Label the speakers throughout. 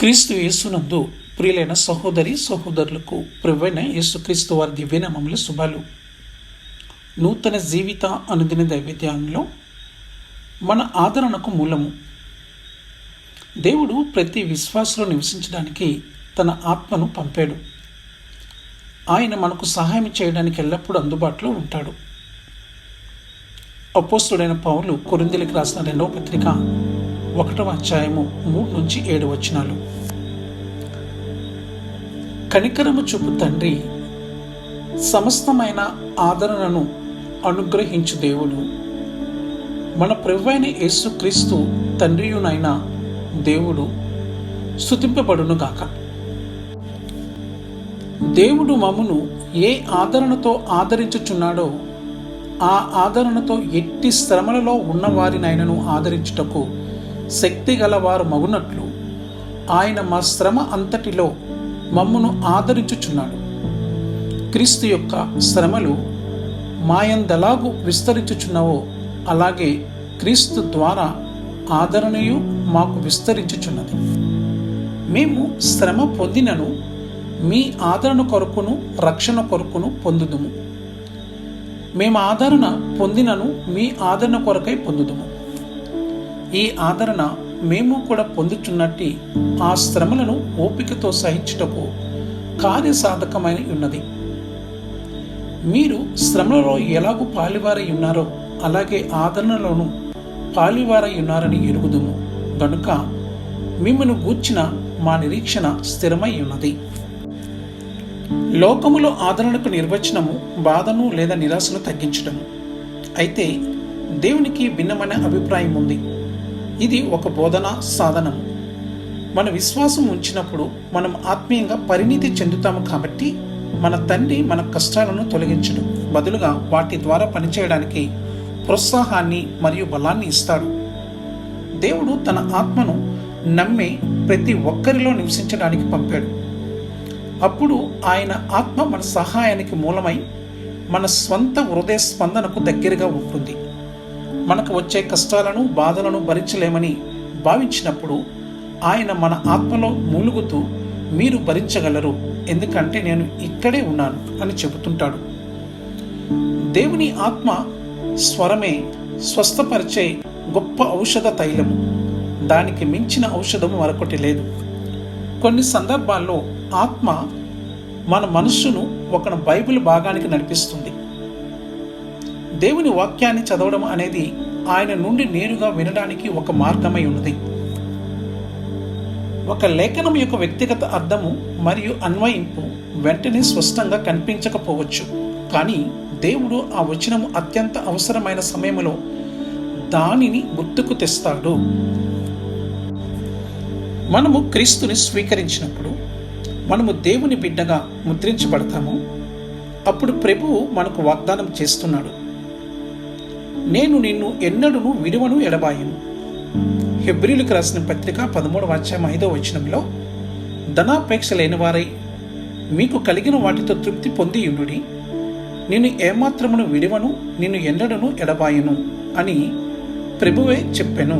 Speaker 1: క్రీస్తు యేసునందు ప్రియులైన సహోదరి సహోదరులకు ప్రభువైన యేసుక్రీస్తు వారి దివ్యనామములు శుభాలు. నూతన జీవిత అనుదిన దైవధ్యానంలో మన ఆదరణకు మూలము. దేవుడు ప్రతి విశ్వాసంలో నివసించడానికి తన ఆత్మను పంపాడు. ఆయన మనకు సహాయం చేయడానికి ఎల్లప్పుడూ అందుబాటులో ఉంటాడు. అపోస్తుడైన పౌలు కొరింథీయులకు రాసిన 2వ పత్రిక 1వ అధ్యాయము 3-7 వచనాలు. కనికరము చూపు తండ్రి, సమస్తమైన ఆదరణను అనుగ్రహించు దేవుడు, మన ప్రభువైన యేసుక్రీస్తు తండ్రియునైన దేవుడు స్తుతింపబడునుగాక. దేవుడు మమ్మును ఏ ఆదరణతో ఆదరించుచున్నాడో ఆ ఆదరణతో ఎట్టి శ్రమలలో ఉన్నవారినైనను ఆదరించుటకు శక్తి గలవారు మగునట్లు ఆయన మా శ్రమ అంతటిలో మమ్మును ఆదరించుచున్నాడు. క్రీస్తు యొక్క శ్రమలు మాయందలాగు విస్తరించుచున్నవో అలాగే క్రీస్తు ద్వారా ఆదరణయు మాకు విస్తరించుచున్నది. మేము శ్రమ పొందినను మీ ఆదరణ కొరకును రక్షణ కొరకును పొందుదుము. మేము ఆదరణ పొందినను మీ ఆదరణ కొరకై పొందుదుము. ఈ ఆదరణ మేము కూడా పొందుచున్నట్టి ఆ శ్రమలను ఓపికతో సహించుటకు కార్యసాధకమైన ఉన్నది. మీరు శ్రమలలో ఎలాగూ పాలివారై ఉన్నారో అలాగే ఆదరణలోనూ పాలివారై ఉన్నారని ఎరుగుదుము. గనుక మిమ్మను గూర్చిన మా నిరీక్షణ స్థిరమై ఉన్నది. లోకములో ఆదరణకు నిర్వచనము బాధను లేదా నిరాశను తగ్గించడము. అయితే దేవునికి భిన్నమైన అభిప్రాయం ఉంది. ఇది ఒక బోధనా సాధనము. మన విశ్వాసం ఉంచినప్పుడు మనం ఆత్మీయంగా పరిణితి చెందుతాము. కాబట్టి మన తండ్రి మన కష్టాలను తొలగించడు, బదులుగా వాటి ద్వారా పనిచేయడానికి ప్రోత్సాహాన్ని మరియు బలాన్ని ఇస్తాడు. దేవుడు తన ఆత్మను నమ్మే ప్రతి ఒక్కరిలో నివసించడానికి పంపాడు. అప్పుడు ఆయన ఆత్మ మన సహాయానికి మూలమై మన స్వంత హృదయ స్పందనకు దగ్గరగా ఉంటుంది. మనకు వచ్చే కష్టాలను బాధలను భరించలేమని భావించినప్పుడు ఆయన మన ఆత్మలో మూలుగుతూ మీరు భరించగలరు, ఎందుకంటే నేను ఇక్కడే ఉన్నాను అని చెబుతుంటాడు. దేవుని ఆత్మ స్వరమే స్వస్థపరిచే గొప్ప ఔషధ తైలము. దానికి మించిన ఔషధము మరొకటి లేదు. కొన్ని సందర్భాల్లో ఆత్మ మన మనస్సును ఒక బైబిల్ భాగానికి నడిపిస్తుంది. దేవుని వాక్యాన్ని చదవడం అనేది ఆయన నుండి నేరుగా వినడానికి ఒక మార్గమై ఉన్నది. ఒక లేఖనం యొక్క వ్యక్తిగత అర్థము మరియు అన్వయింపు వెంటనే స్పష్టంగా కనిపించకపోవచ్చు, కానీ దేవుడు ఆ వచనము అత్యంత అవసరమైన సమయంలో దానిని గుర్తుకు తెస్తాడు. మనము క్రీస్తుని స్వీకరించినప్పుడు మనము దేవుని బిడ్డగా ముద్రించబడతాము. అప్పుడు ప్రభువు మనకు వాగ్దానం చేస్తున్నాడు, నేను నిన్ను ఎన్నడూను విడువను ఎడబాయను. హెబ్రీయులకు రాసిన పత్రిక 13వ అధ్యాయం 5వ వచనంలో, ధనాపేక్ష లేని వారై మీకు కలిగిన వాటితో తృప్తి పొంది ఉండుడి, నిన్ను ఏమాత్రమును విడువను, నిన్ను ఎన్నడూను ఎడబాయను అని ప్రభువే చెప్పెను.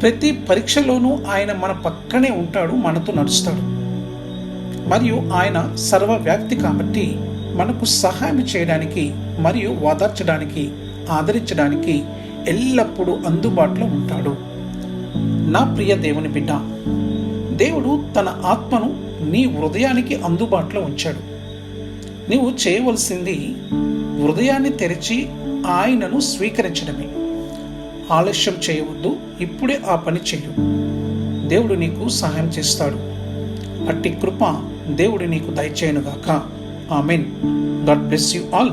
Speaker 1: ప్రతి పరీక్షలోనూ ఆయన మన పక్కనే ఉంటాడు, మనతో నడుస్తాడు. మరియు ఆయన సర్వవ్యాప్తి కాబట్టి మనకు సహాయం చేయడానికి మరియు ఓదార్చడానికి ఆదరించడానికి ఎల్లప్పుడూ అందుబాటులో ఉంటాడు. నా ప్రియ దేవుని బిడ్డ, దేవుడు తన ఆత్మను నీ హృదయానికి అందుబాటులో ఉంచాడు. నీవు చేయవలసింది హృదయాన్ని తెరిచి ఆయనను స్వీకరించడమే. ఆలస్యం చేయవద్దు, ఇప్పుడే ఆ పని చెయ్యు. దేవుడు నీకు సహాయం చేస్తాడు. అట్టి కృప దేవుడు నీకు దయచేయునుగాక. Amen. God bless you all.